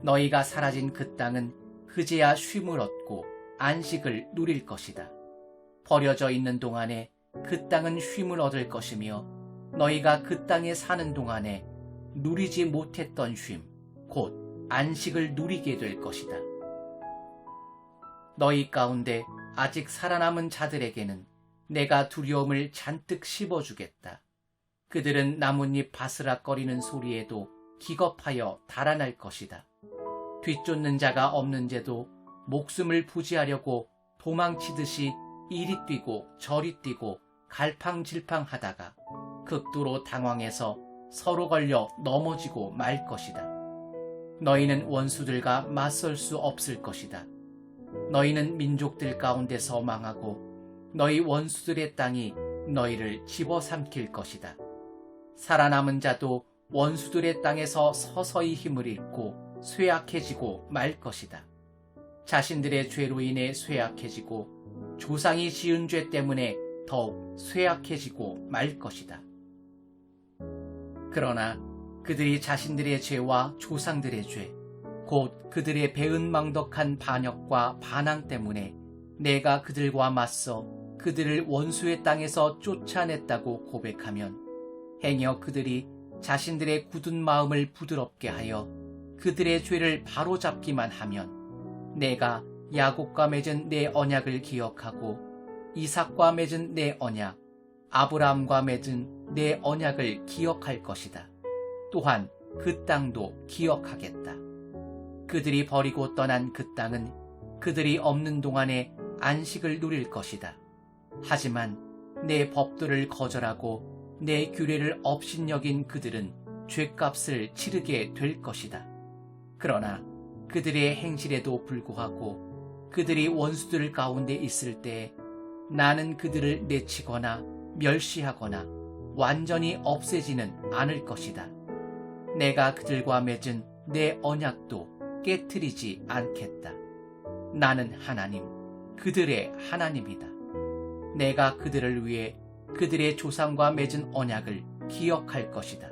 너희가 사라진 그 땅은 그제야 쉼을 얻고 안식을 누릴 것이다. 버려져 있는 동안에 그 땅은 쉼을 얻을 것이며 너희가 그 땅에 사는 동안에 누리지 못했던 쉼, 곧 안식을 누리게 될 것이다. 너희 가운데 아직 살아남은 자들에게는 내가 두려움을 잔뜩 씹어주겠다. 그들은 나뭇잎 바스락거리는 소리에도 기겁하여 달아날 것이다. 뒤쫓는 자가 없는 죄도 목숨을 부지하려고 도망치듯이 이리 뛰고 저리 뛰고 갈팡질팡하다가 극도로 당황해서 서로 걸려 넘어지고 말 것이다. 너희는 원수들과 맞설 수 없을 것이다. 너희는 민족들 가운데서 망하고 너희 원수들의 땅이 너희를 집어삼킬 것이다. 살아남은 자도 원수들의 땅에서 서서히 힘을 잃고 쇠약해지고 말 것이다. 자신들의 죄로 인해 쇠약해지고 조상이 지은 죄 때문에 더욱 쇠약해지고 말 것이다. 그러나 그들이 자신들의 죄와 조상들의 죄, 곧 그들의 배은망덕한 반역과 반항 때문에 내가 그들과 맞서 그들을 원수의 땅에서 쫓아냈다고 고백하면 행여 그들이 자신들의 굳은 마음을 부드럽게 하여 그들의 죄를 바로잡기만 하면 내가 야곱과 맺은 내 언약을 기억하고 이삭과 맺은 내 언약, 아브라함과 맺은 내 언약을 기억할 것이다. 또한 그 땅도 기억하겠다. 그들이 버리고 떠난 그 땅은 그들이 없는 동안에 안식을 누릴 것이다. 하지만 내 법도를 거절하고 내 규례를 업신여긴 그들은 죗값을 치르게 될 것이다. 그러나 그들의 행실에도 불구하고 그들이 원수들 가운데 있을 때 나는 그들을 내치거나 멸시하거나 완전히 없애지는 않을 것이다. 내가 그들과 맺은 내 언약도 깨트리지 않겠다. 나는 하나님, 그들의 하나님이다. 내가 그들을 위해 그들의 조상과 맺은 언약을 기억할 것이다.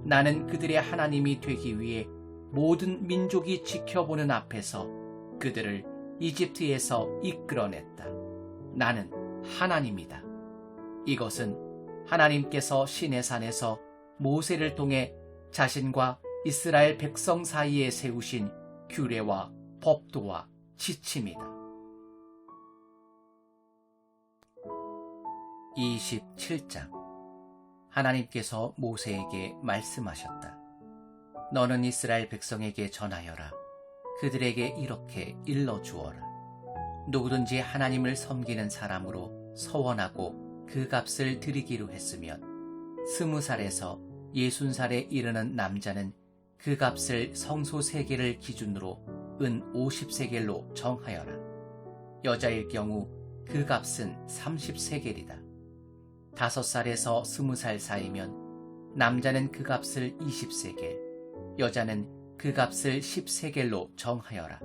나는 그들의 하나님이 되기 위해 모든 민족이 지켜보는 앞에서 그들을 이집트에서 이끌어냈다. 나는 하나님이다. 이것은 하나님께서 시내산에서 모세를 통해 자신과 이스라엘 백성 사이에 세우신 규례와 법도와 지침이다. 27장. 하나님께서 모세에게 말씀하셨다. 너는 이스라엘 백성에게 전하여라. 그들에게 이렇게 일러주어라. 누구든지 하나님을 섬기는 사람으로 서원하고 그 값을 드리기로 했으면 20살에서 60살에 이르는 남자는 그 값을 성소 세겔을 기준으로 은 50세겔로 정하여라. 여자일 경우 그 값은 30세겔이다. 5살에서 20살 사이면 남자는 그 값을 20세겔, 여자는 그 값을 10세겔로 정하여라.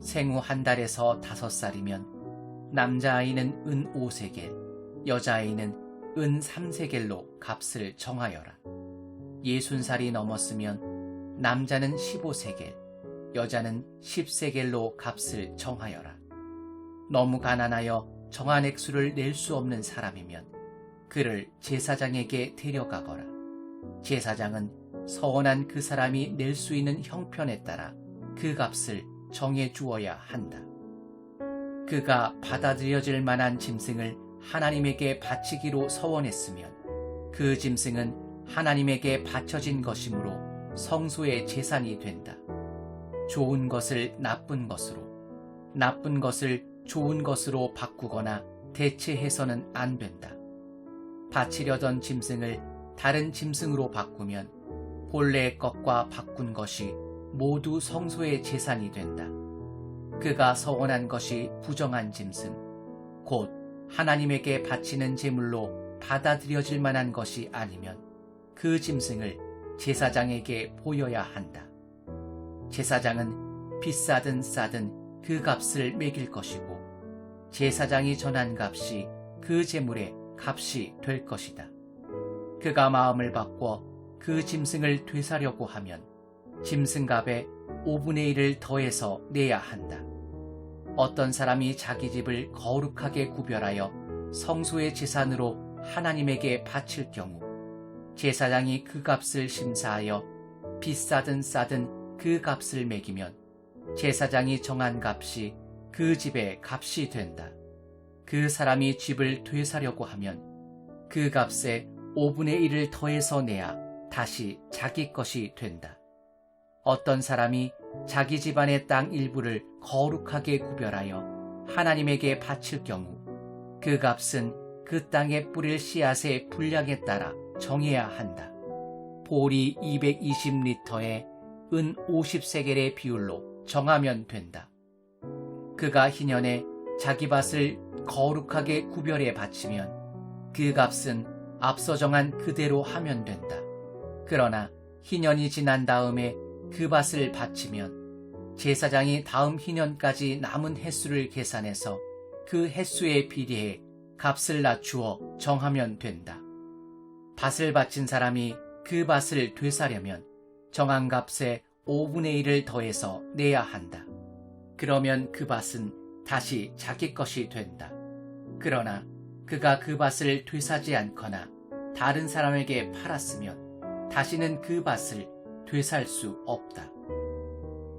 생후 한 달에서 5살이면 남자아이는 은 5세겔, 여자아이는 은 3세겔로 값을 정하여라. 60살이 넘었으면 남자는 15세겔, 여자는 10세겔로 값을 정하여라. 너무 가난하여 정한 액수를 낼 수 없는 사람이면 그를 제사장에게 데려가거라. 제사장은 서원한 그 사람이 낼 수 있는 형편에 따라 그 값을 정해 주어야 한다. 그가 받아들여질 만한 짐승을 하나님에게 바치기로 서원했으면 그 짐승은 하나님에게 바쳐진 것이므로 성소의 재산이 된다. 좋은 것을 나쁜 것으로, 나쁜 것을 좋은 것으로 바꾸거나 대체해서는 안 된다. 바치려던 짐승을 다른 짐승으로 바꾸면 본래의 것과 바꾼 것이 모두 성소의 재산이 된다. 그가 서원한 것이 부정한 짐승, 곧 하나님에게 바치는 제물로 받아들여질 만한 것이 아니면 그 짐승을 제사장에게 보여야 한다. 제사장은 비싸든 싸든 그 값을 매길 것이고 제사장이 전한 값이 그 제물의 값이 될 것이다. 그가 마음을 바꿔 그 짐승을 되사려고 하면 짐승값의 5분의 1을 더해서 내야 한다. 어떤 사람이 자기 집을 거룩하게 구별하여 성소의 제산으로 하나님에게 바칠 경우 제사장이 그 값을 심사하여 비싸든 싸든 그 값을 매기면 제사장이 정한 값이 그 집의 값이 된다. 그 사람이 집을 되사려고 하면 그 값에 5분의 1을 더해서 내야 다시 자기 것이 된다. 어떤 사람이 자기 집안의 땅 일부를 거룩하게 구별하여 하나님에게 바칠 경우 그 값은 그 땅에 뿌릴 씨앗의 분량에 따라 정해야 한다. 보리 220리터에 은 50세겔의 비율로 정하면 된다. 그가 희년에 자기 밭을 거룩하게 구별해 바치면 그 값은 앞서 정한 그대로 하면 된다. 그러나 희년이 지난 다음에 그 밭을 바치면 제사장이 다음 희년까지 남은 횟수를 계산해서 그 횟수에 비례해 값을 낮추어 정하면 된다. 밭을 바친 사람이 그 밭을 되사려면 정한 값에 5분의 1을 더해서 내야 한다. 그러면 그 밭은 다시 자기 것이 된다. 그러나 그가 그 밭을 되사지 않거나 다른 사람에게 팔았으면 다시는 그 밭을 되살 수 없다.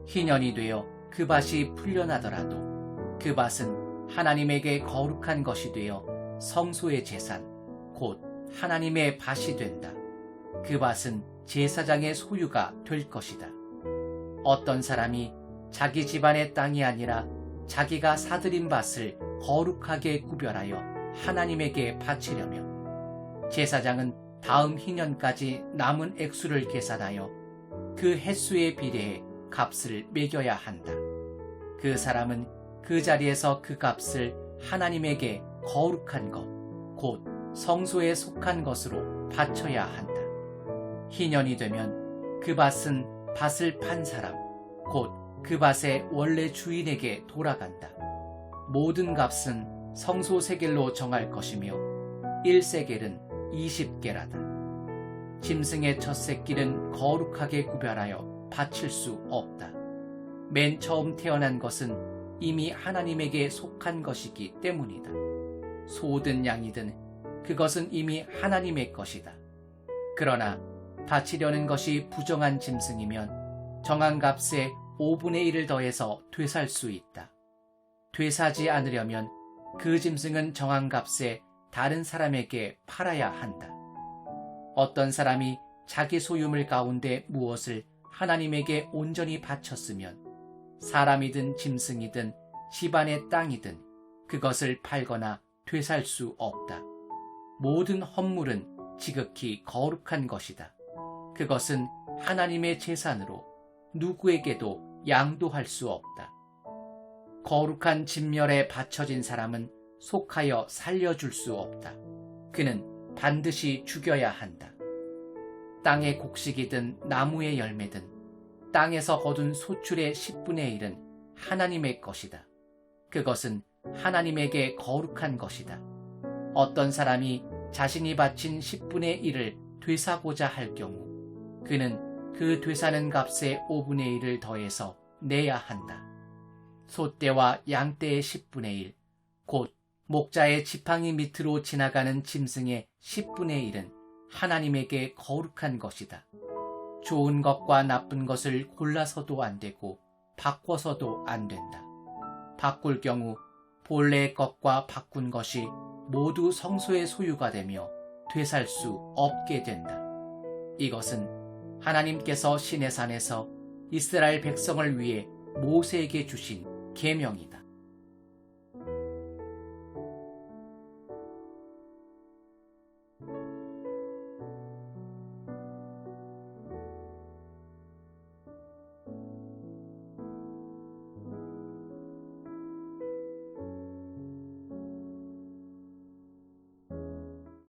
희년이 되어 그 밭이 풀려나더라도 그 밭은 하나님에게 거룩한 것이 되어 성소의 제산, 곧 하나님의 밭이 된다. 그 밭은 제사장의 소유가 될 것이다. 어떤 사람이 자기 집안의 땅이 아니라 자기가 사들인 밭을 거룩하게 구별하여 하나님에게 바치려면 제사장은 다음 희년까지 남은 액수를 계산하여 그 횟수에 비례해 값을 매겨야 한다. 그 사람은 그 자리에서 그 값을 하나님에게 거룩한 것, 곧 성소에 속한 것으로 바쳐야 한다. 희년이 되면 그 밭은 밭을 판 사람, 곧 그 밭의 원래 주인에게 돌아간다. 모든 값은 성소 세겔로 정할 것이며 1세겔은 20게라다. 짐승의 첫 새끼는 거룩하게 구별하여 바칠 수 없다. 맨 처음 태어난 것은 이미 하나님에게 속한 것이기 때문이다. 소든 양이든 그것은 이미 하나님의 것이다. 그러나 바치려는 것이 부정한 짐승이면 정한 값에 5분의 1을 더해서 되살 수 있다. 되사지 않으려면 그 짐승은 정한 값에 다른 사람에게 팔아야 한다. 어떤 사람이 자기 소유물 가운데 무엇을 하나님에게 온전히 바쳤으면 사람이든 짐승이든 집안의 땅이든 그것을 팔거나 되살 수 없다. 모든 헌물은 지극히 거룩한 것이다. 그것은 하나님의 제산으로 누구에게도 양도할 수 없다. 거룩한 진멸에 바쳐진 사람은 속하여 살려줄 수 없다. 그는 반드시 죽여야 한다. 땅의 곡식이든 나무의 열매든 땅에서 거둔 소출의 10분의 1은 하나님의 것이다. 그것은 하나님에게 거룩한 것이다. 어떤 사람이 자신이 바친 10분의 1을 되사고자 할 경우 그는 그 되사는 값의 5분의 1을 더해서 내야 한다. 소떼와 양떼의 10분의 1, 곧 목자의 지팡이 밑으로 지나가는 짐승의 10분의 1은 하나님에게 거룩한 것이다. 좋은 것과 나쁜 것을 골라서도 안 되고 바꿔서도 안 된다. 바꿀 경우 본래의 것과 바꾼 것이 모두 성소의 소유가 되며 되살 수 없게 된다. 이것은 하나님께서 시내산에서 이스라엘 백성을 위해 모세에게 주신 계명이다.